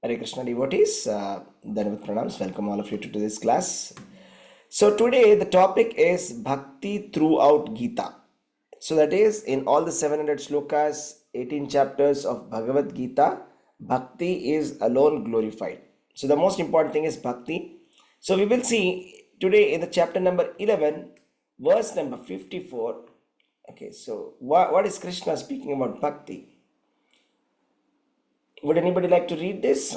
Hare Krishna devotees, Dhanavad Pranams, welcome all of you to this class. So today the topic is Bhakti throughout Gita. So that is in all the 700 slokas, 18 chapters of Bhagavad Gita, Bhakti is alone glorified. So the most important thing is Bhakti. So we will see today in the chapter number 11, verse number 54. Okay, so what is Krishna speaking about Bhakti? Would anybody like to read this?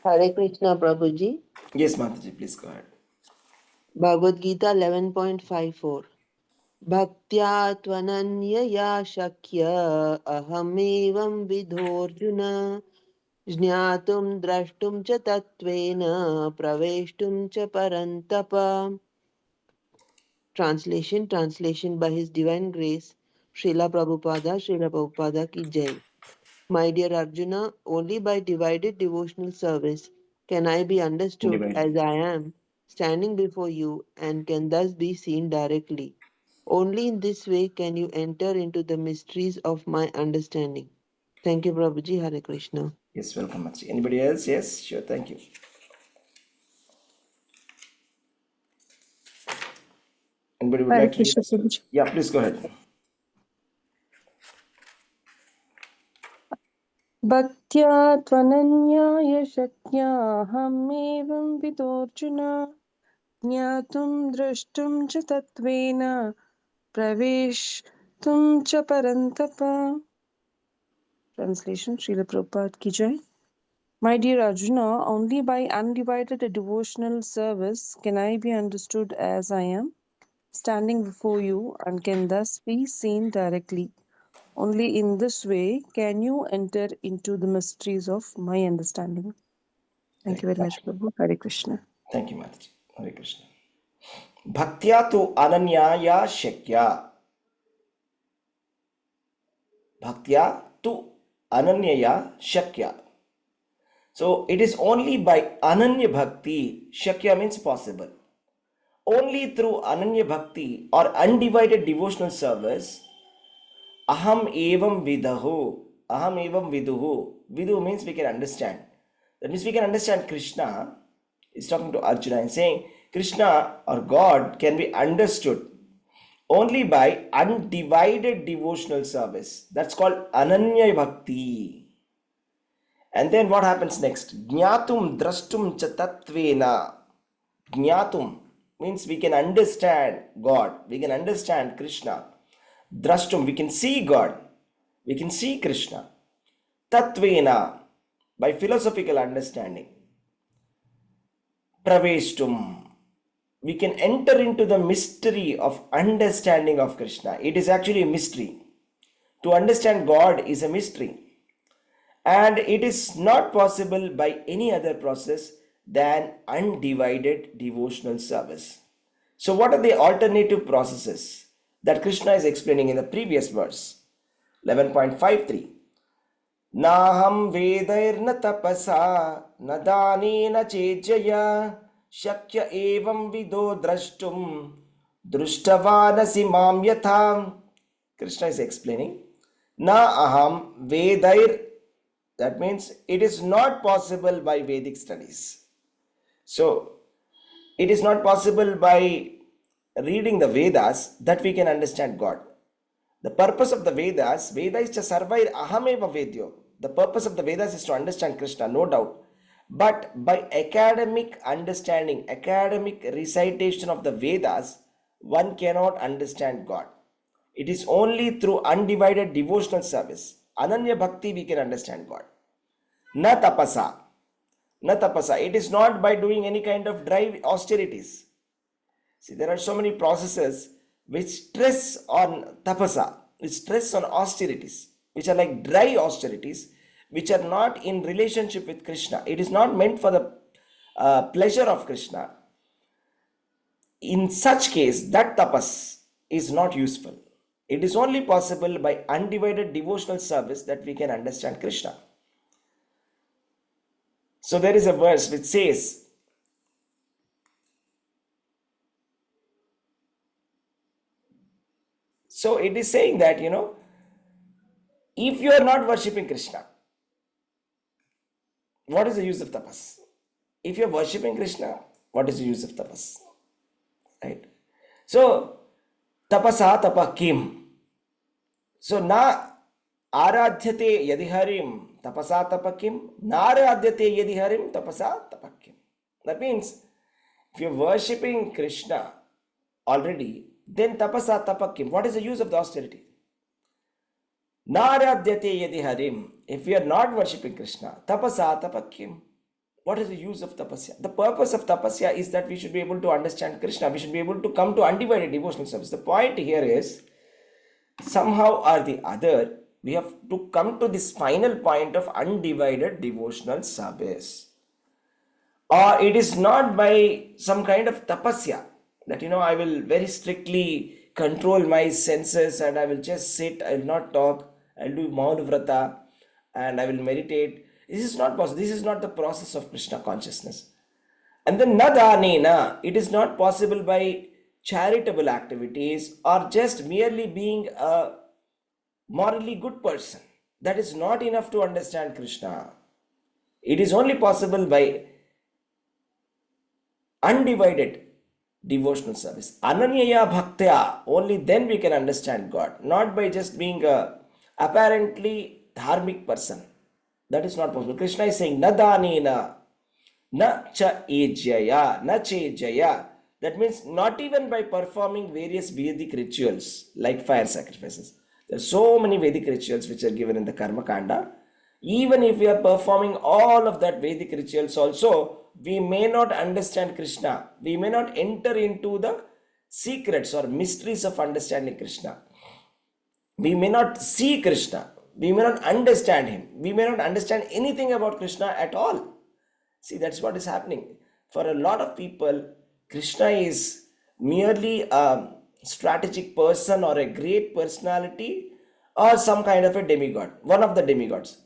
Hare Krishna Prabhuji. Yes, Mataji, please go ahead. Bhagavad-gītā 11.54 Bhaktya tvananyaya shakya ahamevam vidhorjuna jñātum drashtum cha tatvena praveshtum cha parantapa. Translation by His Divine Grace, Srila Prabhupada ki Jai. My dear Arjuna, only by divided devotional service can I be understood as I am, standing before you, and can thus be seen directly. Only in this way can you enter into the mysteries of my understanding. Thank you, Prabhuji. Hare Krishna. Yes, welcome, Mataji. Anybody else? Yes, sure, thank you. Anybody would Hare like to read Krishna this? Prabhuji. Yeah, please go ahead. Bhaktya tvananyaya shakyahamevam vidorjuna jñātum drashtum cha tatvena praveshtum cha parantapa. Translation Srila Prabhupada ki Jai. My dear Arjuna, only by undivided devotional service can I be understood as I am, standing before you, and can thus be seen directly. Only in this way can you enter into the mysteries of my understanding. Thank you very much, Prabhu. Hare Krishna. Thank you, Mataji. Hare Krishna. Bhaktya tu ananyaya shakya. Bhaktya tu ananyaya shakya. So it is only by ananya bhakti, shakya means possible. Only through ananya bhakti or undivided devotional service, aham evam vidahu. Aham evam viduhu. Vidu means we can understand. That means we can understand Krishna. He's talking to Arjuna and saying Krishna or God can be understood only by undivided devotional service. That's called ananya bhakti. And then what happens next? Jñātum drashtum cha tatvena. Jñātum means we can understand God. We can understand Krishna. Drashtum, we can see God. We can see Krishna. Tatvena, by philosophical understanding. Praveshtum, we can enter into the mystery of understanding of Krishna. It is actually a mystery. To understand God is a mystery. And it is not possible by any other process than undivided devotional service. So what are the alternative processes that Krishna is explaining in the previous verse? 11.53 Naham vedairna tapasa nadanena chejaya shakya evam vido drashtum drushtavanasi mam yatham. Krishna is explaining Na aham vedair. That means it is not possible by Vedic studies. So it is not possible by reading the Vedas that we can understand God. The purpose of the Vedas, Veda is to sarvair ahameva vedyo. The purpose of the Vedas is to understand Krishna, no doubt. But by academic understanding, academic recitation of the Vedas, one cannot understand God. It is only through undivided devotional service, Ananya Bhakti, we can understand God. Na tapasa. Na tapasa. It is not by doing any kind of dry austerities. See, there are so many processes which stress on tapasa, which stress on austerities, which are like dry austerities, which are not in relationship with Krishna. It is not meant for the pleasure of Krishna. In such case, that tapas is not useful. It is only possible by undivided devotional service that we can understand Krishna. So there is a verse which says, So it is saying that, if you are not worshipping Krishna, what is the use of tapas? If you are worshipping Krishna, what is the use of tapas? Right? So, tapasa tapa kim. So, na aradhyate yadi harim tapasa tapa kim, na aradhyate yadi harim tapasa tapa kim. That means, if you are worshipping Krishna already, then tapasa tapa kim. What is the use of the austerity? Na aradhyate yadi harim. If we are not worshipping Krishna, tapasa tapa kim. What is the use of tapasya? The purpose of tapasya is that we should be able to understand Krishna. We should be able to come to undivided devotional service. The point here is, somehow or the other, we have to come to this final point of undivided devotional service. Or it is not by some kind of tapasya that, I will very strictly control my senses and I will just sit, I will not talk, I will do Mauna Vrata and I will meditate. This is not possible. This is not the process of Krishna consciousness. And then nadanena, it is not possible by charitable activities or just merely being a morally good person. That is not enough to understand Krishna. It is only possible by undivided devotional service. Ananyaya bhaktya, only then we can understand God. Not by just being a apparently dharmic person. That is not possible. Krishna is saying, nadanena, na cha ejaya, na chejaya. That means not even by performing various Vedic rituals like fire sacrifices. There are so many Vedic rituals which are given in the Karma Kanda. Even if we are performing all of that Vedic rituals also, we may not understand Krishna. We may not enter into the secrets or mysteries of understanding Krishna. We may not see Krishna. We may not understand him. We may not understand anything about Krishna at all. See, that's what is happening. For a lot of people, Krishna is merely a strategic person or a great personality or some kind of a demigod, one of the demigods.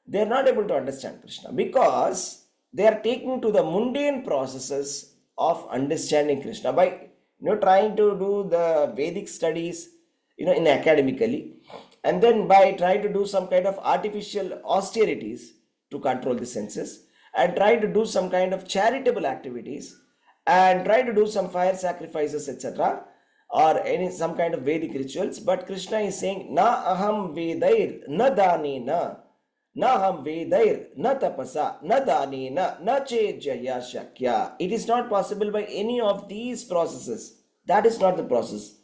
They are not able to understand Krishna because they are taking to the mundane processes of understanding Krishna by trying to do the Vedic studies in academically, and then by trying to do some kind of artificial austerities to control the senses, and try to do some kind of charitable activities, and try to do some fire sacrifices, etc., or some kind of Vedic rituals. But Krishna is saying, na aham vedair na danena, na aham vedair na tapasa na danena na chejaya shakya. It is not possible by any of these processes. That is not the process.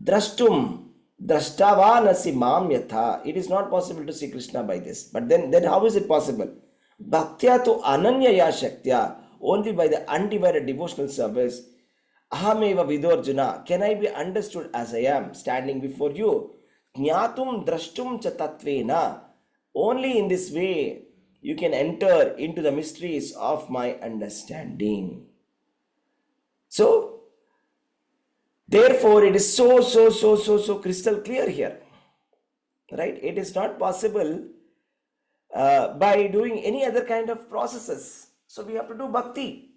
Drashtum drashtavanasi mam yatha. It is not possible to see Krishna by this. But then how is it possible? Bhaktya tu ananyaya shaktya. Only by the undivided devotional service. Ahameva vidorjuna. Can I be understood as I am standing before you? Jnatum drashtum cha tatvena. Only in this way you can enter into the mysteries of my understanding. So, therefore, it is so crystal clear here. Right? It is not possible by doing any other kind of processes. So we have to do bhakti.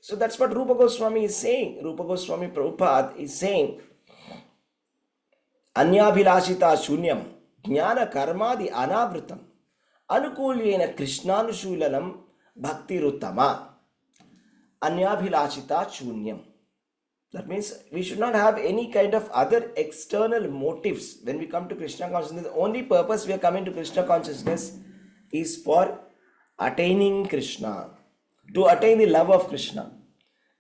So that's what Rupa Goswami is saying. Rupa Goswami Prabhupada is saying, Anyabhilashita shunyam jnana karmadi anavritam anukulyena krishnanushulanam bhaktiruttama. Anyabhilashita shunyam. That means we should not have any kind of other external motives when we come to Krishna consciousness. The only purpose we are coming to Krishna consciousness is for attaining Krishna, to attain the love of Krishna.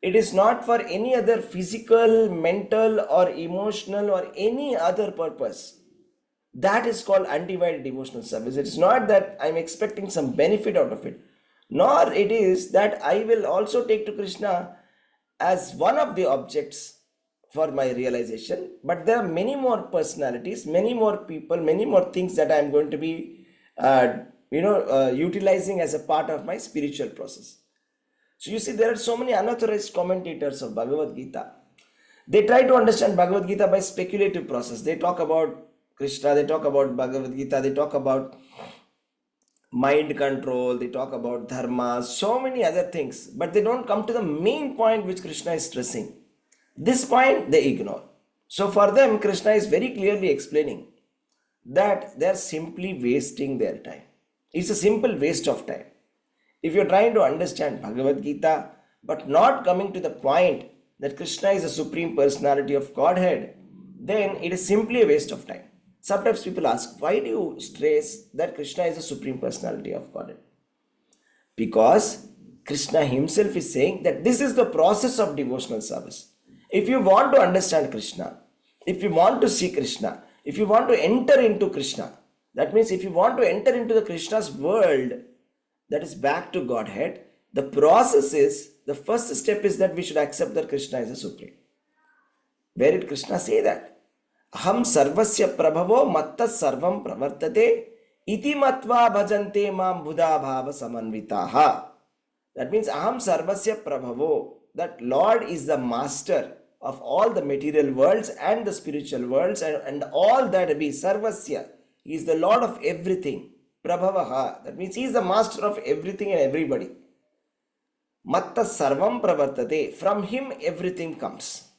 It is not for any other physical, mental or emotional or any other purpose. That is called undivided devotional service. It is not that I am expecting some benefit out of it, nor it is that I will also take to Krishna as one of the objects for my realization. But there are many more personalities, many more people, many more things that I am going to be utilizing as a part of my spiritual process. So you see, there are so many unauthorized commentators of Bhagavad Gita. They try to understand Bhagavad Gita by speculative process. They talk about Krishna, they talk about Bhagavad Gita, they talk about mind control, they talk about dharma, so many other things, but they don't come to the main point which Krishna is stressing. This point they ignore. So for them, Krishna is very clearly explaining that they are simply wasting their time. It's a simple waste of time. If you're trying to understand Bhagavad Gita, but not coming to the point that Krishna is the Supreme Personality of Godhead, then it is simply a waste of time. Sometimes people ask, why do you stress that Krishna is the Supreme Personality of Godhead? Because Krishna himself is saying that this is the process of devotional service. If you want to understand Krishna, if you want to see Krishna, if you want to enter into Krishna, that means if you want to enter into the Krishna's world, that is back to Godhead, the process is, the first step is that we should accept that Krishna is the Supreme. Where did Krishna say that? Aham sarvasya prabhavo matta sarvam pravartate iti matva bhajante mam buddha bhava samanvitaha. That means aham sarvasya prabhavo, that Lord is the master of all the material worlds and the spiritual worlds and all that be sarvasya. He is the Lord of everything. Prabhavaha, that means he is the master of everything and everybody. Matta sarvam pravartate, from him everything comes.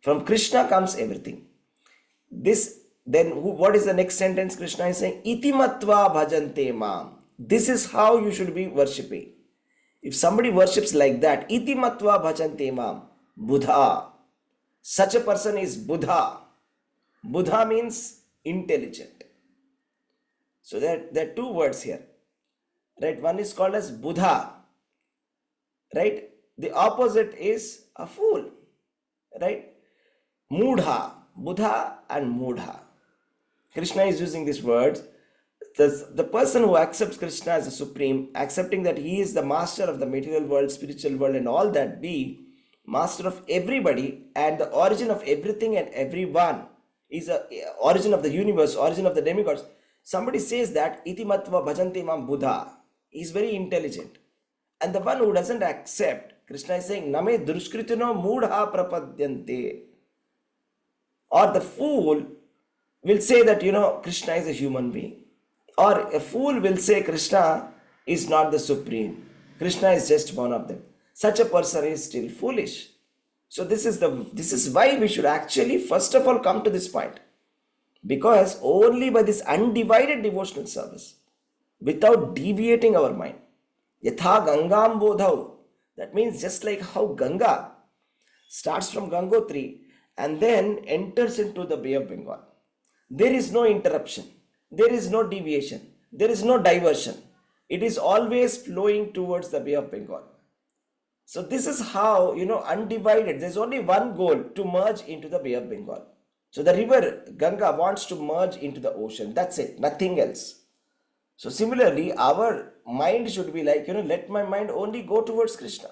From Krishna comes everything. This, then what is the next sentence Krishna is saying? Iti matva bhajante mam. This is how you should be worshipping. If somebody worships like that, iti matva bhajante mam, Buddha. Such a person is Buddha. Buddha means intelligent. So there are two words here. Right? One is called as Buddha. Right? The opposite is a fool. Right? Mudha. Buddha and Mudha. Krishna is using these words. The person who accepts Krishna as the Supreme, accepting that he is the master of the material world, spiritual world and all that be, master of everybody and the origin of everything and everyone, is the origin of the universe, origin of the demigods. Somebody says that iti matva bhajante mam Buddha. He is very intelligent. And the one who doesn't accept, Krishna is saying, name drushkritino mudha prapadyante. Or the fool will say that, Krishna is a human being. Or a fool will say Krishna is not the Supreme. Krishna is just one of them. Such a person is still foolish. So this is why we should actually first of all come to this point. Because only by this undivided devotional service, without deviating our mind, yatha gangam bodhau, that means just like how Ganga starts from Gangotri and then enters into the Bay of Bengal. There is no interruption. There is no deviation. There is no diversion. It is always flowing towards the Bay of Bengal. So this is how, undivided. There's only one goal, to merge into the Bay of Bengal. So the river Ganga wants to merge into the ocean. That's it. Nothing else. So similarly, our mind should be like, let my mind only go towards Krishna.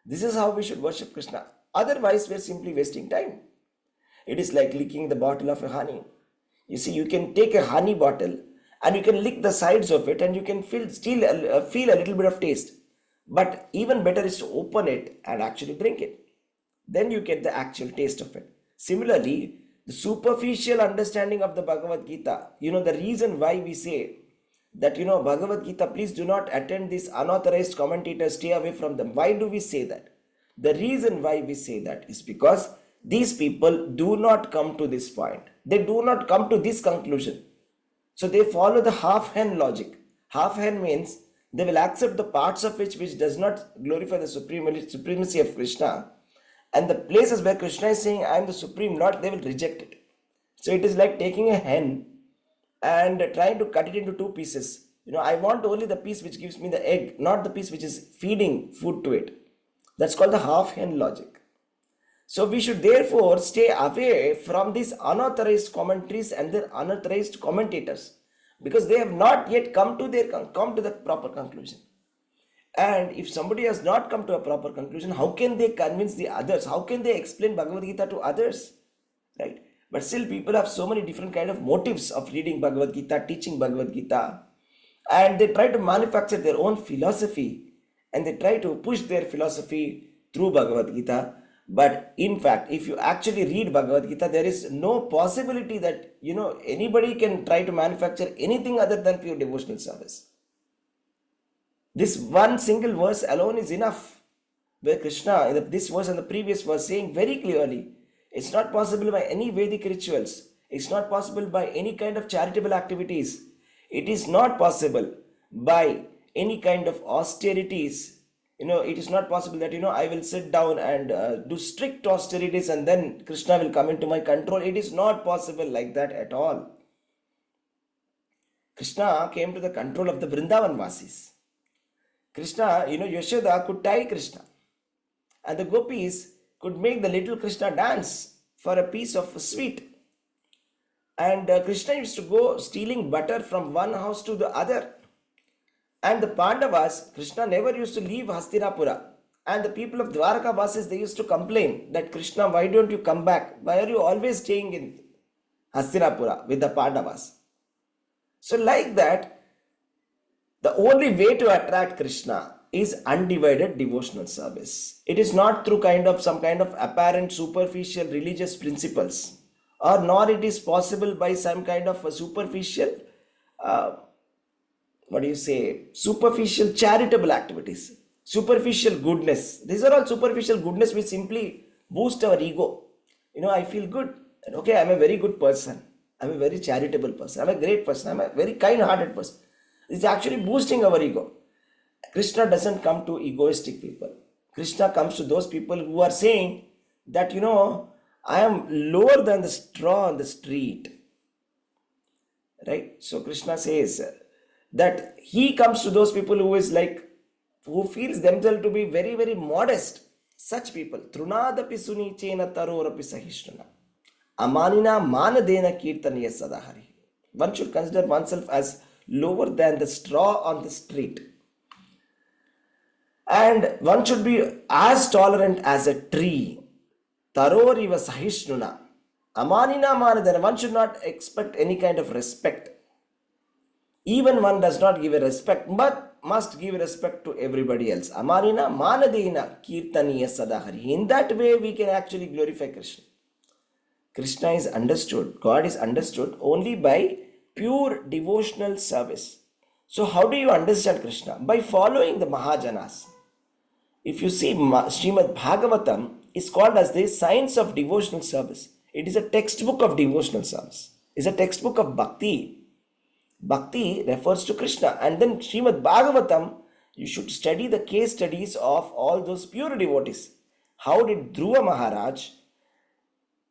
This is how we should worship Krishna. Otherwise, we're simply wasting time. It is like licking the bottle of a honey. You see, you can take a honey bottle and you can lick the sides of it and you can feel a little bit of taste. But even better is to open it and actually drink it. Then you get the actual taste of it. Similarly, the superficial understanding of the Bhagavad Gita, the reason why we say that, Bhagavad Gita, please do not attend these unauthorized commentators, stay away from them. Why do we say that? The reason why we say that is because these people do not come to this point. They do not come to this conclusion. So they follow the half-hen logic. Half-hen means they will accept the parts of which does not glorify the supremacy of Krishna. And the places where Krishna is saying, I am the Supreme Lord, they will reject it. So it is like taking a hen and trying to cut it into two pieces. I want only the piece which gives me the egg, not the piece which is feeding food to it. That's called the half-hen logic. So we should therefore stay away from these unauthorized commentaries and their unauthorized commentators, because they have not yet come to the proper conclusion. And if somebody has not come to a proper conclusion, how can they convince the others? How can they explain Bhagavad Gita to others? Right? But still people have so many different kind of motives of reading Bhagavad Gita, teaching Bhagavad Gita, and they try to manufacture their own philosophy and they try to push their philosophy through Bhagavad Gita. But in fact, if you actually read Bhagavad Gita, there is no possibility that, anybody can try to manufacture anything other than pure devotional service. This one single verse alone is enough, where Krishna, in this verse and the previous verse, saying very clearly, It's not possible by any Vedic rituals. It's not possible by any kind of charitable activities. It is not possible by any kind of austerities. It is not possible that, I will sit down and do strict austerities and then Krishna will come into my control. It is not possible like that at all. Krishna came to the control of the Vrindavan Vasis. Krishna, Yashoda could tie Krishna. And the gopis could make the little Krishna dance for a piece of sweet. And Krishna used to go stealing butter from one house to the other. And the Pandavas, Krishna never used to leave Hastinapura. And the people of Dwaraka Vasis, they used to complain that Krishna, why don't you come back? Why are you always staying in Hastinapura with the Pandavas? So like that, the only way to attract Krishna is undivided devotional service. It is not through some kind of apparent superficial religious principles, or nor it is possible by some kind of a superficial superficial charitable activities, superficial goodness. These are all superficial goodness which simply boost our ego. I feel good. Okay, I'm a very good person. I'm a very charitable person. I'm a great person. I'm a very kind-hearted person. It's actually boosting our ego. Krishna doesn't come to egoistic people. Krishna comes to those people who are saying that, I am lower than the straw on the street. Right? So Krishna says that he comes to those people who feels themselves to be very, very modest. Such people. Trunadapi sunichena tarorapi sahishnana. Amanina manadena kirtaniya sadahari. One should consider oneself as lower than the straw on the street. And one should be as tolerant as a tree. Taroriva sahishnuna. Amanina manadena. One should not expect any kind of respect. Even one does not give a respect, but must give respect to everybody else. Amanina manadena kirtaniya sadahari. In that way, we can actually glorify Krishna. Krishna is understood, God is understood only by pure devotional service. So how do you understand Krishna? By following the Mahajanas. If you see, Srimad Bhagavatam is called as the science of devotional service. It is a textbook of devotional service. It is a textbook of Bhakti. Bhakti refers to Krishna. And then Srimad Bhagavatam, you should study the case studies of all those pure devotees. How did Dhruva Maharaj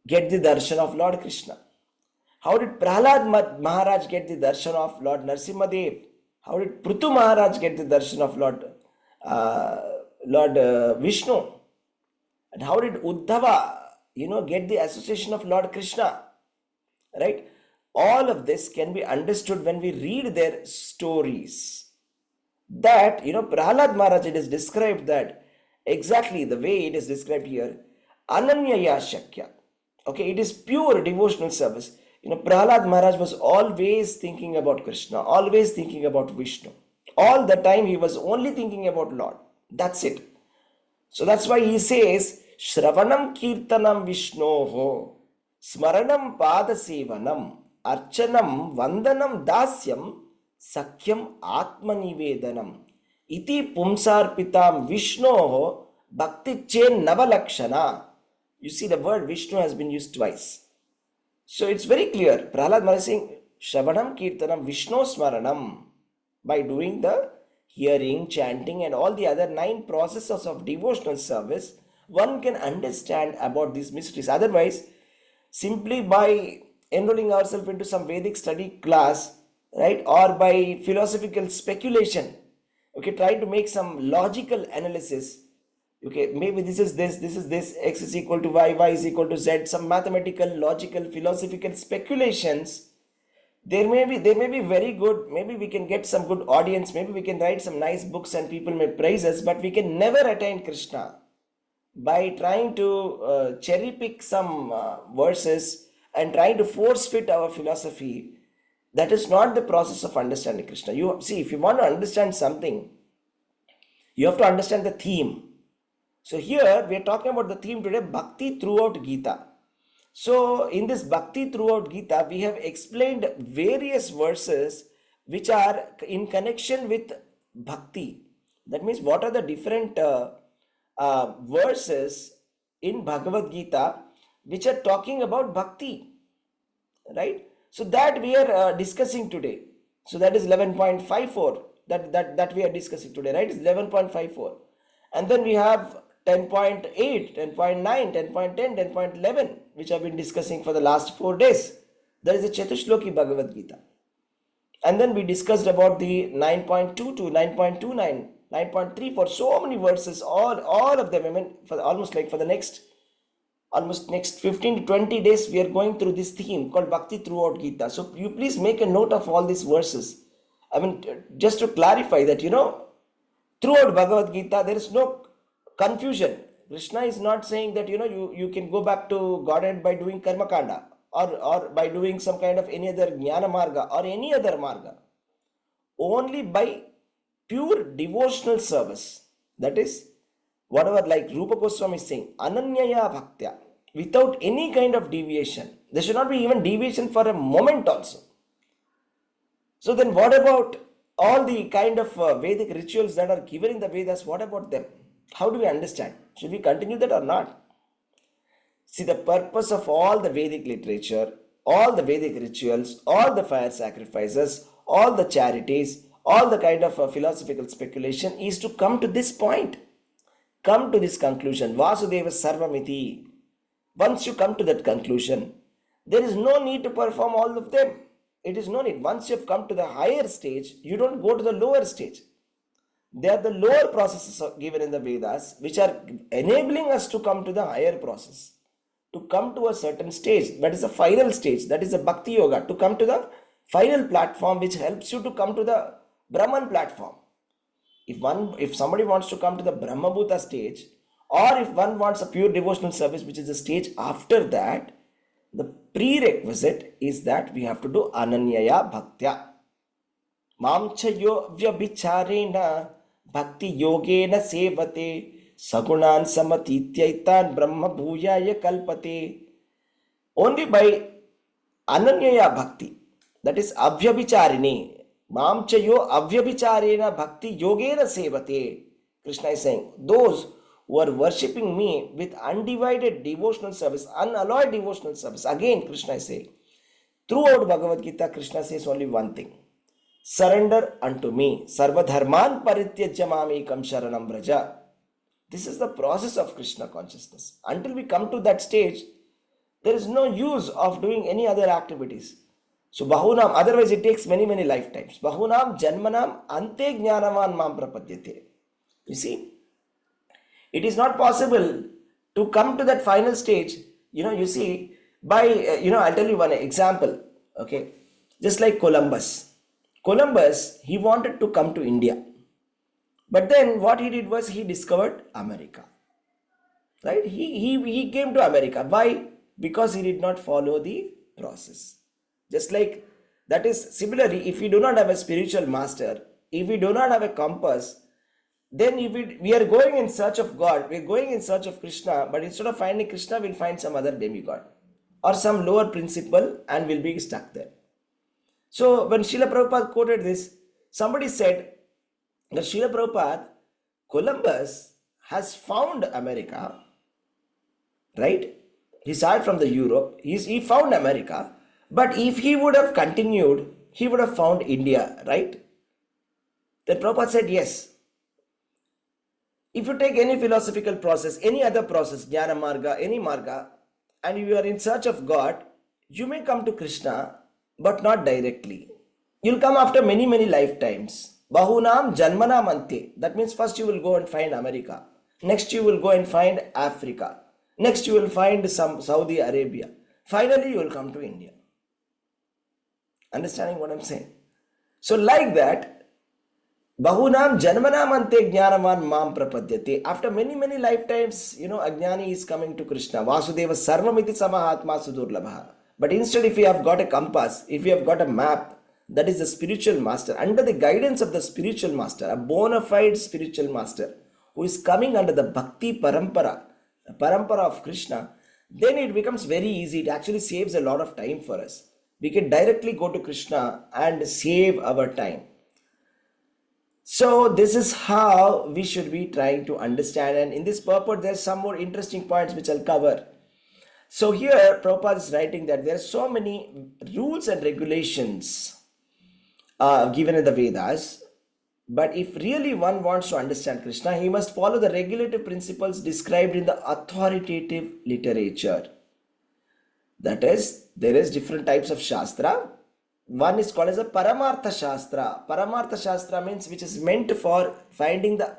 get the darshan of Lord Krishna? How did Prahlad Maharaj get the darshan of Lord Narsimhadev? How did Prithu Maharaj get the darshan of Lord Vishnu? And how did Uddhava, get the association of Lord Krishna? Right? All of this can be understood when we read their stories. That, Prahlad Maharaj, it is described that exactly the way it is described here, Ananyaya Shakya. Okay, it is pure devotional service. Prahlad Maharaj was always thinking about Krishna, always thinking about Vishnu. All the time he was only thinking about Lord. That's it. So that's why he says, Shravanam Kirtanam Vishnoho, Smaranam Padasevanam, Archanam Vandanam Dasyam, Sakyam Atmanivedanam, Iti Pumsarpitam Vishnoho, Bhakti Chen Navalakshana. You see, the word Vishnu has been used twice. So it's very clear. Prahlad Maharaj is saying, Shravanam Kirtanam Vishnu Smaranam. By doing the hearing, chanting and all the other 9 processes of devotional service, one can understand about these mysteries. Otherwise, simply by enrolling ourselves into some Vedic study class, right, or by philosophical speculation, okay, try to make some logical analysis. Okay, maybe this is this, x is equal to y, y is equal to z, some mathematical, logical, philosophical speculations. They may be very good. Maybe we can get some good audience. Maybe we can write some nice books and people may praise us, but we can never attain Krishna by trying to cherry pick some verses and trying to force fit our philosophy. That is not the process of understanding Krishna. You see, if you want to understand something, you have to understand the theme. So here we are talking about the theme today, Bhakti throughout Gita. So in this Bhakti throughout Gita, we have explained various verses which are in connection with Bhakti. That means what are the different verses in Bhagavad Gita which are talking about bhakti, right? So that we are discussing today. So that is 11.54 that we are discussing today, right? It's 11.54. And then we have 10.8, 10.9, 10.10, 10.11, which I've been discussing for the last 4 days. There is a Chatushloki Bhagavad Gita. And then we discussed about the 9.22, 9.29, 9.34, so many verses, all of them. I mean, for almost the next 15 to 20 days, we are going through this theme called Bhakti throughout Gita. So you please make a note of all these verses. I mean, just to clarify that, throughout Bhagavad Gita, there is no confusion. Krishna is not saying that, you can go back to Godhead by doing Karma Kanda or by doing some kind of any other Jnana Marga or any other Marga. Only by pure devotional service. That is, whatever like Rupa Goswami is saying, Ananyaya Bhaktya, without any kind of deviation. There should not be even deviation for a moment also. So then what about all the kind of Vedic rituals that are given in the Vedas? What about them? How do we understand? Should we continue that or not? See, the purpose of all the Vedic literature, all the Vedic rituals, all the fire sacrifices, all the charities, all the kind of philosophical speculation is to come to this point. Come to this conclusion. Vasudeva Sarvamiti. Once you come to that conclusion, there is no need to perform all of them. It is no need. Once you have come to the higher stage, you don't go to the lower stage. They are the lower processes given in the Vedas, which are enabling us to come to the higher process, to come to a certain stage. That is the final stage. That is the Bhakti Yoga, to come to the final platform, which helps you to come to the Brahman platform. If somebody wants to come to the Brahmabhuta stage, or if one wants a pure devotional service, which is the stage after that, the prerequisite is that we have to do Ananyaya Bhaktya. Mamchayo vyabhicharena bhakti yogena sevate sagunan samatityaitan brahma bhuyaya kalpate. Only by Ananyaya Bhakti, that is Avyabhicharini, Mamchayo avyabhicharena bhakti yogena sevate. Krishna is saying, those who are worshipping me with undivided devotional service, unalloyed devotional service. Again, Krishna is saying, throughout Bhagavad Gita, Krishna says only one thing: surrender unto me. Sarva dharman parityajya mamekam sharanam vraja. This is the process of Krishna consciousness. Until we come to that stage, there is no use of doing any other activities. So bahunam, otherwise it takes many lifetimes. Bahunam janmanam ante jnanavan mam prapadyate. You see, it is not possible to come to that final stage. You see, by, I'll tell you one example. Okay, just like Columbus, he wanted to come to India. But then what he did was he discovered America. Right? He came to America. Why? Because he did not follow the process. Just like that is similarly, if we do not have a spiritual master, if we do not have a compass, then if we are going in search of God, we are going in search of Krishna, but instead of finding Krishna, we'll find some other demigod or some lower principle and we'll be stuck there. So when Srila Prabhupada quoted this, somebody said that Srila Prabhupada, Columbus has found America, right? He started from the Europe, he found America, but if he would have continued, he would have found India, right? Then Prabhupada said, yes. If you take any philosophical process, any other process, Jnana Marga, any Marga, and you are in search of God, you may come to Krishna, but not directly. You'll come after many lifetimes. Bahunam janmanam ante. That means first you will go and find America. Next you will go and find Africa. Next you will find some Saudi Arabia. Finally you will come to India. Understanding what I'm saying? So like that, Bahunam janmanam ante jnanavan mam prapadyate. After many lifetimes, Ajnani is coming to Krishna. Vasudeva sarvamiti samahatma sudurlabha. But instead, if you have got a compass, if you have got a map, that is the spiritual master, under the guidance of the spiritual master, a bona fide spiritual master, who is coming under the Bhakti Parampara, the Parampara of Krishna, then it becomes very easy. It actually saves a lot of time for us. We can directly go to Krishna and save our time. So this is how we should be trying to understand, and in this purport there are some more interesting points which I'll cover. So here Prabhupada is writing that there are so many rules and regulations given in the Vedas, but if really one wants to understand Krishna, he must follow the regulative principles described in the authoritative literature. That is, there is different types of Shastra. One is called as a Paramartha Shastra. Paramartha Shastra means which is meant for finding the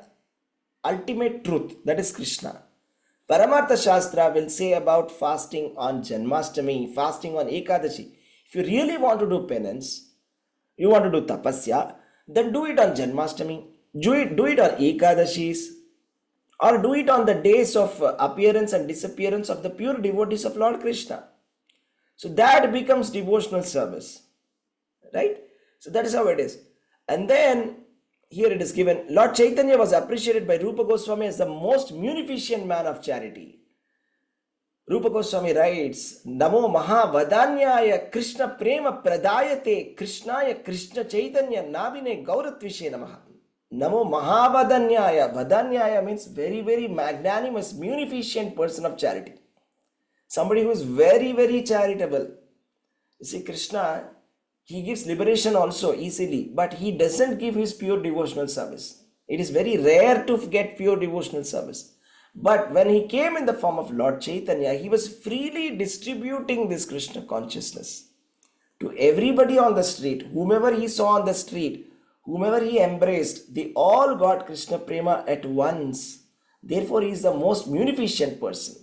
ultimate truth, that is Krishna. Paramartha Shastra will say about fasting on Janmashtami, fasting on Ekadashi. If you really want to do penance, you want to do tapasya, then do it on Janmashtami, do it on Ekadashis, or do it on the days of appearance and disappearance of the pure devotees of Lord Krishna. So that becomes devotional service, right? So that is how it is. And then here it is given, Lord Chaitanya was appreciated by Rupa Goswami as the most munificent man of charity. Rupa Goswami writes, Namo Mahavadanyaya Krishna Prema Pradayate Krishnaya Krishna Chaitanya Nabine Gauratvishe Namaha. Namo Mahavadanyaya. Vadanyaya means very, very magnanimous, munificent person of charity. Somebody who is very, very charitable. You see, Krishna, he gives liberation also easily, but he doesn't give his pure devotional service. It is very rare to get pure devotional service. But when he came in the form of Lord Chaitanya, he was freely distributing this Krishna consciousness to everybody on the street. Whomever he saw on the street, whomever he embraced, they all got Krishna Prema at once. Therefore, he is the most munificent person.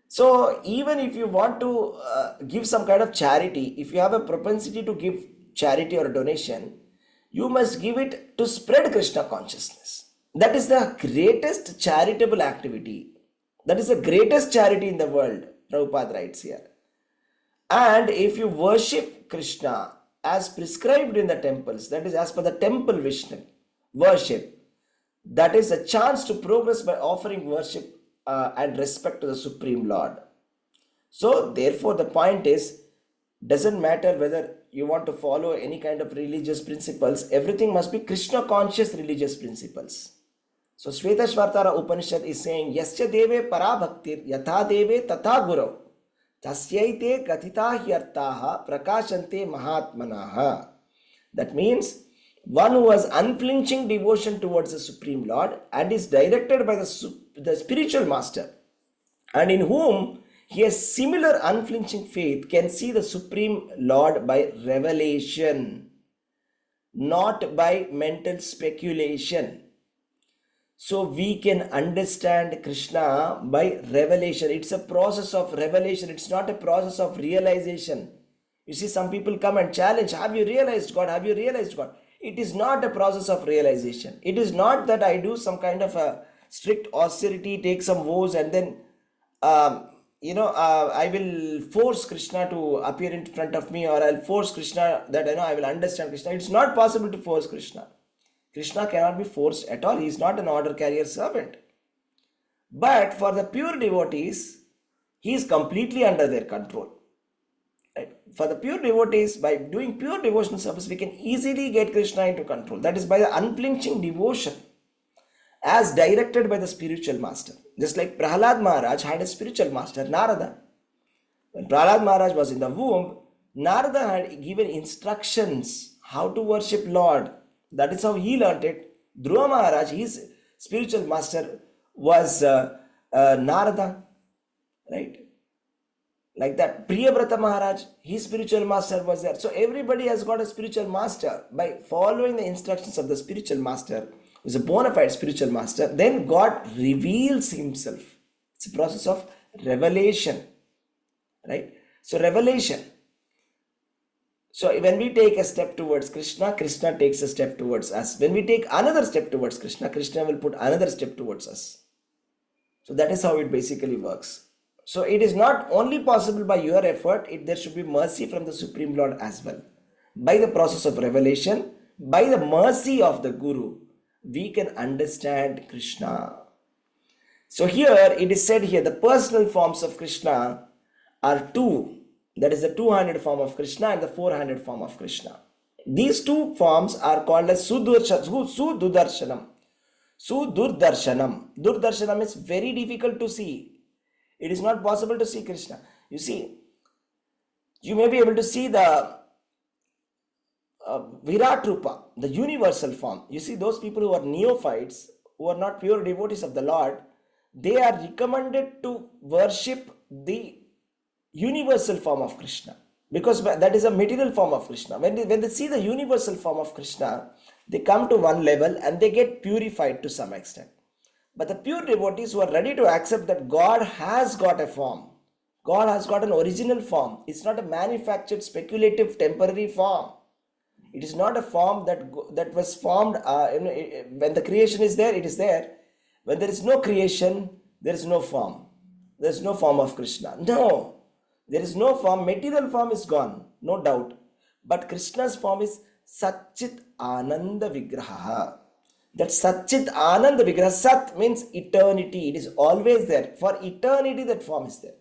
So, even if you want to give some kind of charity, if you have a propensity to give charity or donation, you must give it to spread Krishna consciousness. That is the greatest charitable activity. That is the greatest charity in the world, Prabhupada writes here. And if you worship Krishna as prescribed in the temples, that is as per the temple Vishnu, worship, that is a chance to progress by offering worship and respect to the Supreme Lord. So, therefore, the point is, doesn't matter whether you want to follow any kind of religious principles, everything must be Krishna conscious religious principles. So, Shvetashvatara Upanishad is saying, Yasya deve parabhaktir yatha deve tatha guru tasyaite kathita hyartaha prakashante mahatmanaha. That means, one who has unflinching devotion towards the Supreme Lord and is directed by the spiritual master, and in whom he has similar unflinching faith, can see the Supreme Lord by revelation, not by mental speculation. So we can understand Krishna by revelation. It's a process of revelation. It's not a process of realization. You see, some people come and challenge, have you realized God? Have you realized God? It is not a process of realization. It is not that I do some kind of a strict austerity, take some vows, and then, I will force Krishna to appear in front of me, or I'll force Krishna that I will understand Krishna. It's not possible to force Krishna. Krishna cannot be forced at all. He is not an order carrier servant. But for the pure devotees, he is completely under their control. Right? For the pure devotees, by doing pure devotional service, we can easily get Krishna into control. That is by the unflinching devotion as directed by the spiritual master. Just like Prahlad Maharaj had a spiritual master, Narada. When Prahlad Maharaj was in the womb, Narada had given instructions how to worship Lord. That is how he learnt it. Dhruva Maharaj, his spiritual master was Narada. Right? Like that, Priyavrata Maharaj, his spiritual master was there. So everybody has got a spiritual master. By following the instructions of the spiritual master, who is a bona fide spiritual master, then God reveals himself. It's a process of revelation. Right? So revelation. So when we take a step towards Krishna, Krishna takes a step towards us. When we take another step towards Krishna, Krishna will put another step towards us. So that is how it basically works. So it is not only possible by your effort, there should be mercy from the Supreme Lord as well. By the process of revelation, by the mercy of the Guru, we can understand Krishna. So here it is said here, the personal forms of Krishna are two. That is the two-handed form of Krishna and the four-handed form of Krishna. These two forms are called as Sududarshanam. Sududarshanam. Durdarshanam is very difficult to see. It is not possible to see Krishna. You see, you may be able to see the Virat Rupa, the universal form. You see, those people who are neophytes, who are not pure devotees of the Lord, they are recommended to worship the universal form of Krishna, because that is a material form of Krishna. When they see the universal form of Krishna, they come to one level and they get purified to some extent. But the pure devotees who are ready to accept that God has got a form, God has got an original form. It's not a manufactured, speculative, temporary form. It is not a form that was formed when the creation is there, it is there. When there is no creation, there is no form. There is no form of Krishna. No, there is no form. Material form is gone, no doubt. But Krishna's form is Satchit Ananda Vigraha. That Satchit Ananda Vigraha, Sat means eternity. It is always there. For eternity, that form is there.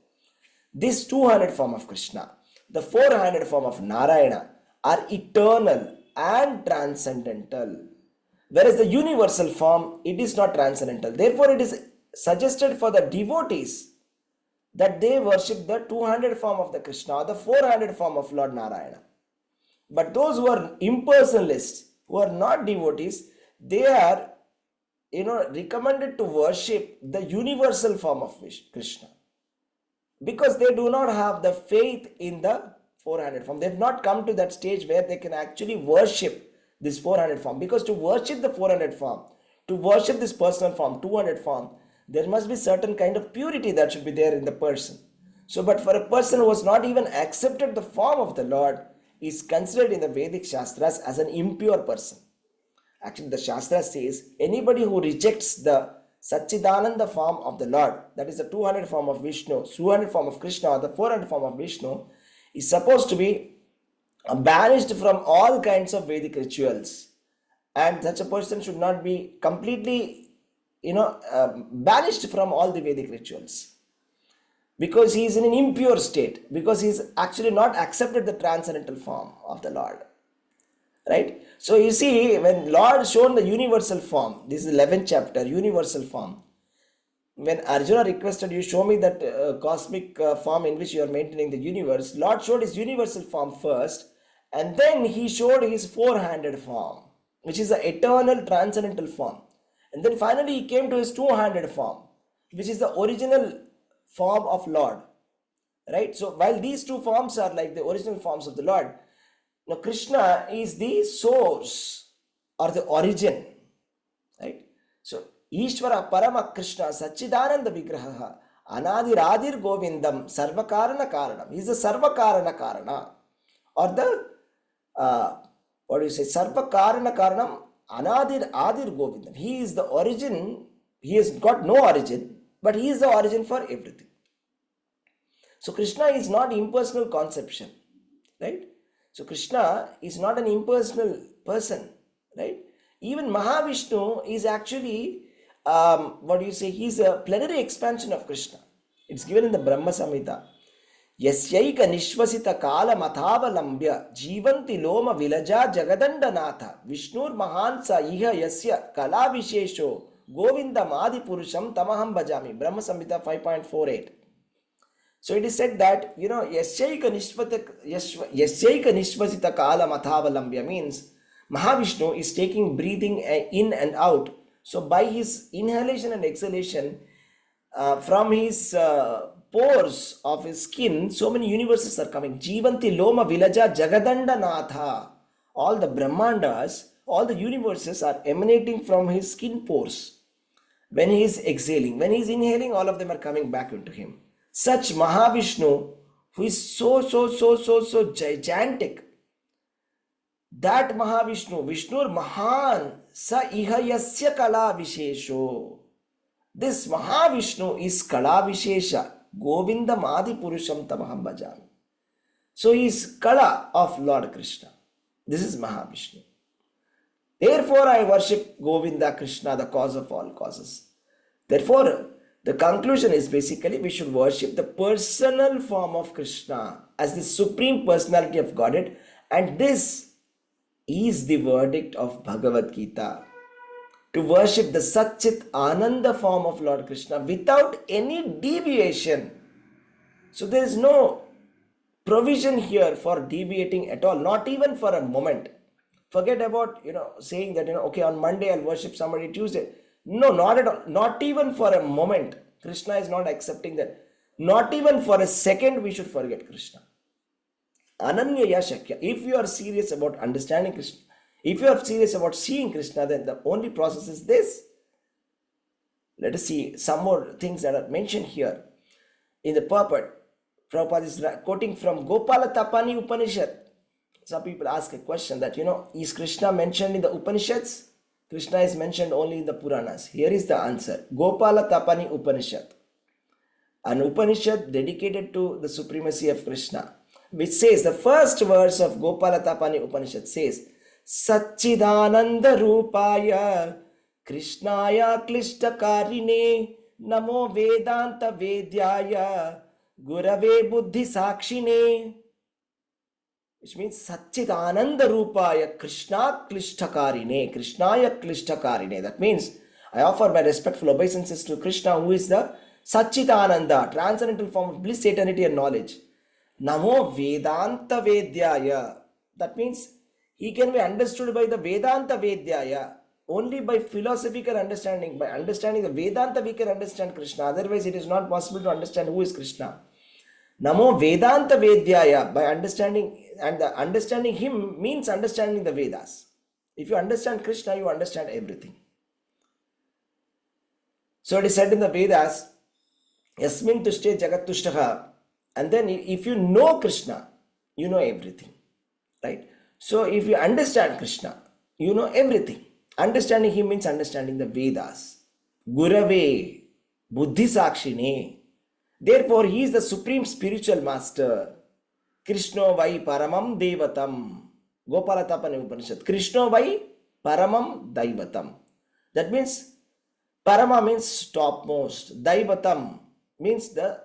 This 200 form of Krishna, the 400 form of Narayana are eternal and transcendental. Whereas the universal form, it is not transcendental. Therefore, it is suggested for the devotees that they worship the 200 form of the Krishna, the 400 form of Lord Narayana. But those who are impersonalists, who are not devotees, they are recommended to worship the universal form of Krishna, because they do not have the faith in the 400 form. They have not come to that stage where they can actually worship this 400 form. Because to worship the 400 form, to worship this personal form, 200 form, there must be certain kind of purity that should be there in the person. So, but for a person who has not even accepted the form of the Lord, is considered in the Vedic Shastras as an impure person. Actually, the Shastra says anybody who rejects the Satchidananda form of the Lord, that is the 200 form of Vishnu, 200 form of Krishna, or the 400 form of Vishnu, is supposed to be banished from all kinds of Vedic rituals. And such a person should not be completely, banished from all the Vedic rituals, because he is in an impure state, because he is actually not accepted the transcendental form of the Lord. Right? So you see, when Lord shown the universal form, this is 11th chapter, universal form. When Arjuna requested, you show me that cosmic form in which you are maintaining the universe, Lord showed his universal form first, and then he showed his 400 form, which is the eternal transcendental form. And then finally he came to his 200 form, which is the original form of Lord. Right? So while these two forms are like the original forms of the Lord, now Krishna is the source or the origin. Right? So Ishvara Parama Krishna Satchidananda Vigraha Anadir Adir Govindam Sarvakarana Karanam. He is the Sarvakarana Karana, or the Sarvakarana Karanam Anadir Adir Govindam. He is the origin. He has got no origin, but he is the origin for everything. So Krishna is not impersonal conception, right? So Krishna is not an impersonal person, right? Even Mahavishnu is actually, he is a plenary expansion of Krishna. It's given in the Brahma Samhita. Yasyaika nishvasita kala mathavalambya jivanti loma vilaja jagadandanatha Vishnur mahansa iha yasya kala vishesho govindam adi purusham tamaham bhajami. Brahma Samhita 5.48. So it is said that, Yasyaika nishvasita kala mathavalambya means Mahavishnu is taking breathing in and out. So by his inhalation and exhalation, from his pores of his skin, so many universes are coming. Jivanti loma vilaja jagadanda natha. All the Brahmandas, all the universes are emanating from his skin pores. When he is exhaling, when he is inhaling, all of them are coming back into him. Such Mahavishnu, who is so gigantic, that Mahavishnu, Vishnur Mahan Sa Iha Yasya Kala Vishesho. This Mahavishnu is Kala Vishesha. Govinda Madi Purusham Tamaham Bhajami. So he is Kala of Lord Krishna. This is Mahavishnu. Therefore I worship Govinda Krishna, the cause of all causes. Therefore, the conclusion is basically we should worship the personal form of Krishna as the supreme personality of Godhead, and this is the verdict of Bhagavad Gita. to worship the Satchit Ananda form of Lord Krishna without any deviation. So there is no provision here for deviating at all, not even for a moment. Forget about, saying that, okay, on Monday I'll worship somebody, Tuesday. No, not at all. Not even for a moment. Krishna is not accepting that. Not even for a second we should forget Krishna. Ananyaya Shakya. If you are serious about understanding Krishna, if you are serious about seeing Krishna, then the only process is this. Let us see some more things that are mentioned here in the purport. Prabhupada is quoting from Gopala Tapani Upanishad. Some people ask a question that, is Krishna mentioned in the Upanishads? Krishna is mentioned only in the Puranas. Here is the answer. Gopala Tapani Upanishad. An Upanishad dedicated to the supremacy of Krishna, which says, the first verse of Gopala Tapani Upanishad says, Satchidananda Rupaya Krishnaya Klishtakarine Namo Vedanta Vedyaya Gurave Buddhi Sakshine. Which means Satchidananda Rupaya Krishna Klishtakarine. Krishnaya Klishtakarine. That means I offer my respectful obeisances to Krishna, who is the Satchitananda, transcendental form of bliss, eternity and knowledge. Namo Vedanta Vedyaya. That means he can be understood by the Vedanta Vedyaya. Only by philosophical understanding, by understanding the Vedanta, we can understand Krishna. Otherwise, it is not possible to understand who is Krishna. Namo Vedanta Vedyaya. By understanding, and the understanding him means understanding the Vedas. If you understand Krishna, you understand everything. So it is said in the Vedas, Yasmin Tushte Jagat Tushtaha. And then if you know Krishna, you know everything. Right? So if you understand Krishna, you know everything. Understanding him means understanding the Vedas. Gurave, Buddhi Sakshine. Therefore, he is the supreme spiritual master. Krishno vai paramam devatam. Gopala Tapani Upanishad. Krishno vai paramam daivatam. That means, parama means topmost. Daivatam means the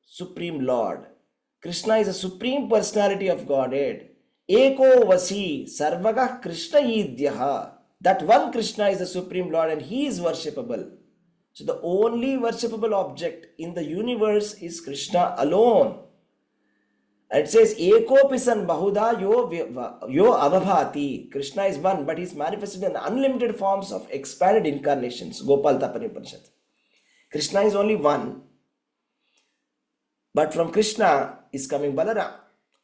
supreme Lord. Krishna is a supreme personality of Godhead. Eko vasi sarvaga Krishna idyaha. That one Krishna is the supreme Lord and he is worshipable. So the only worshipable object in the universe is Krishna alone. And it says, Ekopisan Bahuda yo avabhati. Krishna is one, but he is manifested in unlimited forms of expanded incarnations. Gopal Tapani Upanishad. Krishna is only one, but from Krishna is coming Balaram.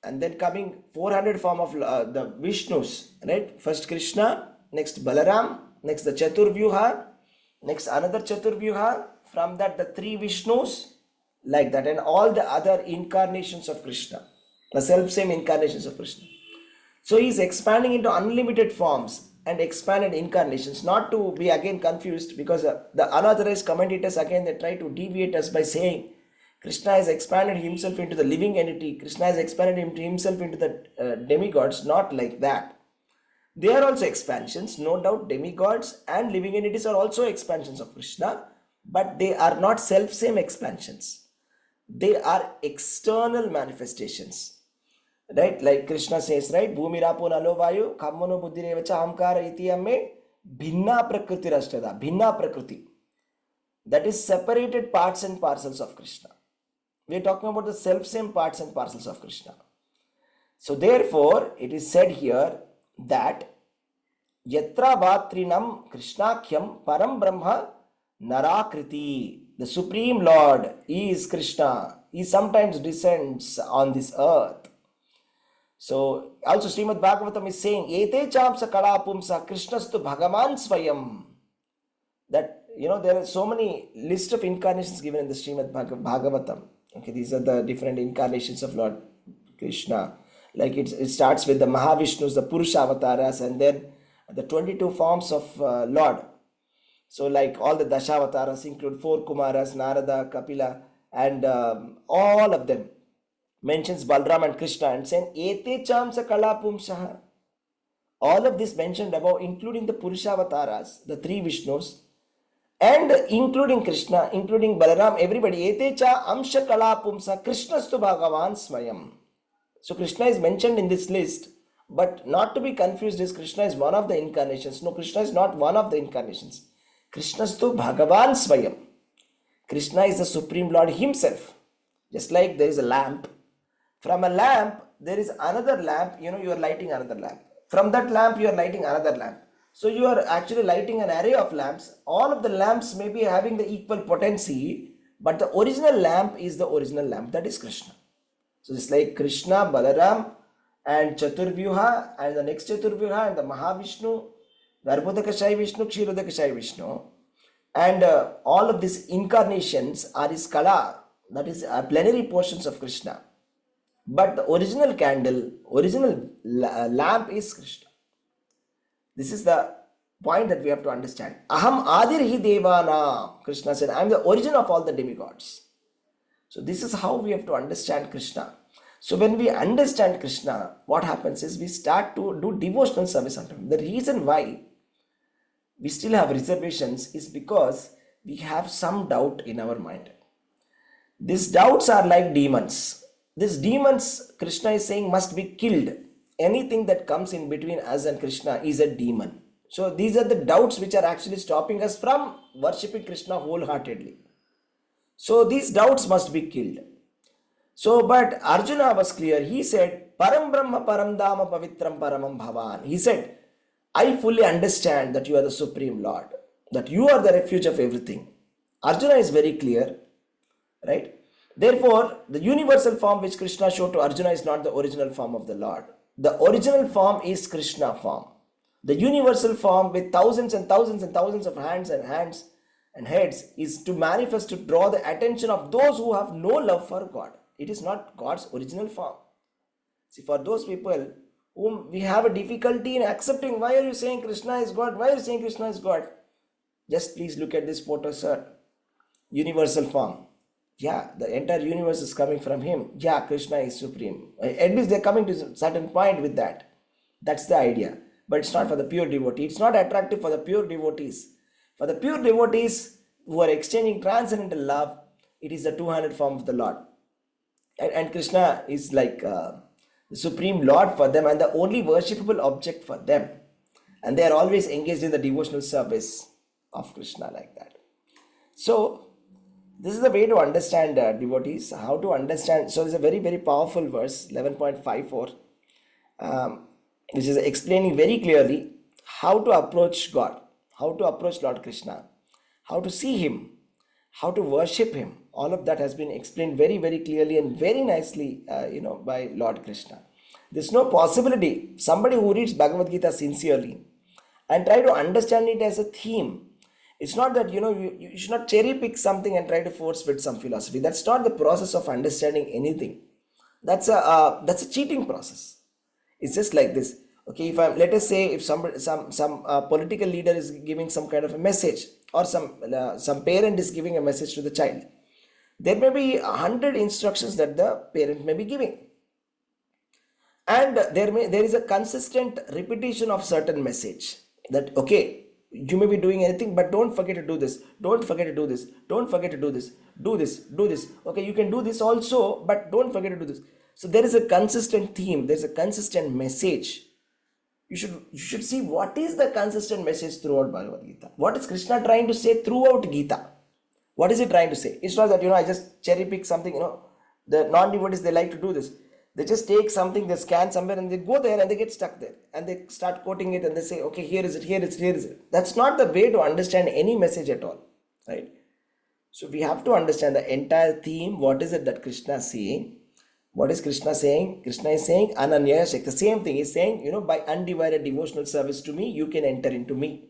And then coming 400 form of the Vishnus. Right? First Krishna, next Balaram, next the Chaturvyuha, next another Chaturvyuha, from that the three Vishnus, like that, and all the other incarnations of Krishna, the self-same incarnations of Krishna. So he is expanding into unlimited forms and expanded incarnations, not to be again confused, because the unauthorized commentators again they try to deviate us by saying Krishna has expanded himself into the living entity, Krishna has expanded himself into the demigods. Not like that. They are also expansions, no doubt. Demigods and living entities are also expansions of Krishna, but they are not self-same expansions. They are external manifestations. Right? Like Krishna says, right? Bhumirapo nalo vayu kammono buddhirevacha ahamkara itiyamme bhinna prakriti rashtada. Bhinna prakriti. That is separated parts and parcels of Krishna. We are talking about the self-same parts and parcels of Krishna. So therefore, it is said here that Yatra Vatrinam Krishnakhyam Param Brahma Narakriti. The Supreme Lord is Krishna. He sometimes descends on this earth. So also Srimad Bhagavatam is saying, Ete chamsa kalapumsa Krishnastu Bhagavan Swayam. That, there are so many list of incarnations given in the Srimad Bhagavatam. Okay, these are the different incarnations of Lord Krishna. Like it starts with the Mahavishnus, the Purusha avatars, and then the 22 forms of Lord. So like all the Dashavatars include 4 Kumaras, Narada, Kapila, and all of them mentions Balram and Krishna and saying, Ete chamsa kalapumsaha. All of this mentioned above, including the Purusha avatars, the 3 Vishnus, and including Krishna, including Balaram, everybody. Ete cha amsha kalapumsa Krishnastu Bhagavan Smayam. So Krishna is mentioned in this list But not to be confused is Krishna is one of the incarnations. No, Krishna is not one of the incarnations. Krishna is to Bhagavan Swayam. Krishna is the Supreme Lord himself. Just like there is a lamp. From a lamp, there is another lamp, you are lighting another lamp. From that lamp, you are lighting another lamp. So you are actually lighting an array of lamps. All of the lamps may be having the equal potency, but the original lamp is the original lamp, that is Krishna. So it's like Krishna, Balaram, and Chaturvyuha, and the next Chaturvyuha, and the Mahavishnu, Garbhodakashayi Vishnu, Kshirodakashayi Vishnu. And all of these incarnations are his kala, that is plenary portions of Krishna. But the original candle, original lamp is Krishna. This is the point that we have to understand. Aham adirhi devana. Krishna said, I am the origin of all the demigods. So this is how we have to understand Krishna. So when we understand Krishna, what happens is we start to do devotional service unto him. The reason why we still have reservations is because we have some doubt in our mind. These doubts are like demons. These demons, Krishna is saying, must be killed. Anything that comes in between us and Krishna is a demon. So these are the doubts which are actually stopping us from worshipping Krishna wholeheartedly. So these doubts must be killed. So, but Arjuna was clear. He said, Param Brahma Param Dhamma Pavitram Paramam Bhavan. He said, I fully understand that you are the Supreme Lord, that you are the refuge of everything. Arjuna is very clear, right? Therefore, the universal form which Krishna showed to Arjuna is not the original form of the Lord. The original form is Krishna form. The universal form with thousands and thousands and thousands of hands and heads is to manifest, to draw the attention of those who have no love for God. It is not God's original form. See, for those people whom we have a difficulty in accepting, why are you saying Krishna is God? Why are you saying Krishna is God? Just please look at this photo, sir. Universal form. Yeah, the entire universe is coming from him. Yeah, Krishna is supreme. At least they're coming to a certain point with that. That's the idea. But it's not for the pure devotee. It's not attractive for the pure devotees. For the pure devotees who are exchanging transcendental love, it is the 200 form of the Lord. And Krishna is like the supreme Lord for them and the only worshipable object for them. And they are always engaged in the devotional service of Krishna like that. So, this is the way to understand devotees, how to understand. So, there's a very, very powerful verse, 11.54, which is explaining very clearly how to approach God, how to approach Lord Krishna, how to see him, how to worship him. All of that has been explained very, very clearly and very nicely, by Lord Krishna. There's no possibility. Somebody who reads Bhagavad Gita sincerely and try to understand it as a theme. It's not that, you should not cherry pick something and try to force fit some philosophy. That's not the process of understanding anything. That's a cheating process. It's just like this. Okay, let us say if some political leader is giving some kind of a message, or some parent is giving a message to the child, there may be 100 instructions that the parent may be giving, and there is a consistent repetition of certain message that, okay, you may be doing anything, but don't forget to do this, don't forget to do this, don't forget to do this, do this. Okay, you can do this also, but don't forget to do this. So there is a consistent theme, there's a consistent message. You should see what is the consistent message throughout Bhagavad Gita. What is Krishna trying to say throughout Gita? What is he trying to say? It's not that, I just cherry pick something, the non-devotees, they like to do this. They just take something, they scan somewhere and they go there and they get stuck there. And they start quoting it and they say, okay, here is it. That's not the way to understand any message at all. Right? So we have to understand the entire theme. What is it that Krishna is saying? What is Krishna saying? Krishna is saying, Ananya Shakti. The same thing. He's saying, by undivided devotional service to me, you can enter into me.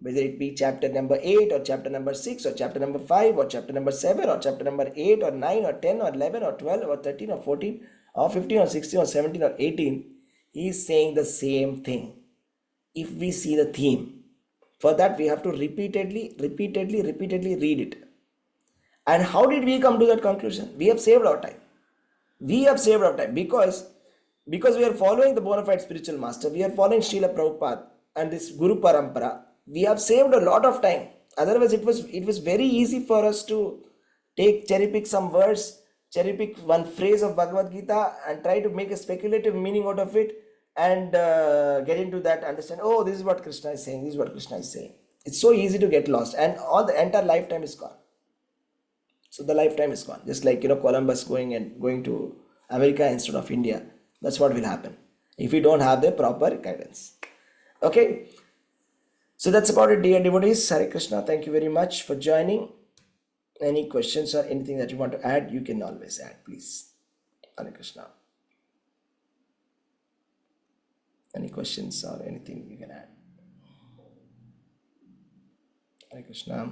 Whether it be chapter number 8 or chapter number 6 or chapter number 5 or chapter number 7 or chapter number 8 or 9 or 10 or 11 or 12 or 13 or 14 or 15 or 16 or 17 or 18, he is saying the same thing. If we see the theme, for that we have to repeatedly read it. And how did we come to that conclusion? We have saved our time. Because we are following the bona fide spiritual master. We are following Srila Prabhupada and this Guru Parampara. We have saved a lot of time. Otherwise, it was very easy for us to cherry pick some words, cherry pick one phrase of Bhagavad Gita and try to make a speculative meaning out of it, and get into that, understand, oh, this is what Krishna is saying, this is what Krishna is saying. It's so easy to get lost, and all the entire lifetime is gone. So the lifetime is gone. Just like, Columbus going to America instead of India. That's what will happen if we don't have the proper guidance. Okay. So that's about it, dear devotees. Hare Krishna. Thank you very much for joining. Any questions or anything that you want to add, you can always add, please. Hare Krishna. Any questions or anything you can add? Hare Krishna.